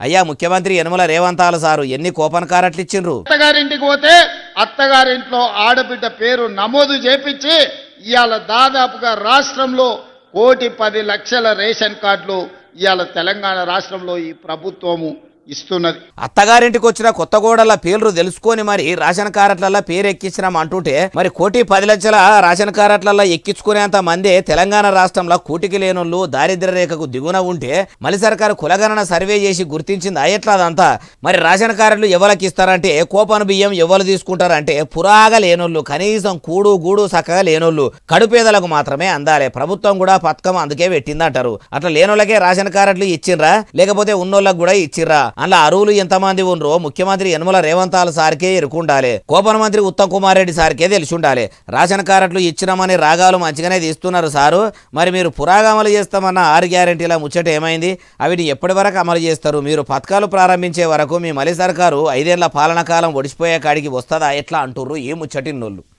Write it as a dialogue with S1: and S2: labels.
S1: అయ్యా ముఖ్యమంత్రి యనమల రేవంతాల సారు ఎన్ని కూపన్ కార్డులు ఇచ్చిండ్రు?
S2: అత్తగారింటికి పోతే అత్తగారింట్లో ఆడబిడ్డ పేరు నమోదు చేపించి ఇవాళ దాదాపుగా రాష్ట్రంలో 1,10,00,000 రేషన్ కార్డులు ఇవాళ తెలంగాణ రాష్ట్రంలో ఈ ప్రభుత్వము ఇస్తున్నది.
S1: అత్తగారింటికి వచ్చిన కొత్త గోడల పేర్లు తెలుసుకొని మరి రేషన్ కార్డులలో పేరు ఎక్కించినాం అంటుంటే మరి 1,10,00,000 రేషన్ కార్డులలో ఎక్కించుకునేంత మంది తెలంగాణ రాష్ట్రంలో కూటికి లేనోళ్ళు దారిద్ర్య రేఖకు దిగున ఉంటే మళ్ళీ సర్కారు కులగణన సర్వే చేసి గుర్తించింది ఎట్లా అదంతా? మరి రేషన్ కార్డులు ఎవరికి ఇస్తారంటే కూపన్ బియ్యం ఎవరు తీసుకుంటారంటే పురాగా లేనోళ్ళు, కనీసం కూడు గూడు చక్కగా లేనోళ్ళు, కడుపేదలకు మాత్రమే అందాలి. ప్రభుత్వం కూడా పథకం అందుకే పెట్టిందంటారు. అట్లా లేనోళ్ళకే రేషన్ కార్డులు ఇచ్చిండ్రా లేకపోతే ఉన్నోళ్ళకి కూడా ఇచ్చిర్రా? అందులో అరువులు ఎంతమంది ఉన్నరో ముఖ్యమంత్రి యనమల రేవంతాల సార్కే ఎరుకుండాలి, కోపన మంత్రి ఉత్తమ్ కుమార్ రెడ్డి సార్కే తెలిసి ఉండాలి. రేషన్ కార్డులు ఇచ్చినామని రాగాలు మంచిగానే తీస్తున్నారు సారు. మరి మీరు పురాగా అమలు చేస్తామన్న 6 గ్యారెంటీల ముచ్చట ఏమైంది? అవిని ఎప్పటి వరకు అమలు చేస్తారు? మీరు పథకాలు ప్రారంభించే వరకు మీ మలి సర్కారు 5 ఏళ్ల పాలన కాలం ఒడిసిపోయే కాడికి వస్తుందా ఎట్లా అంటుర్రు ఈ ముచ్చటిన్నోళ్ళు.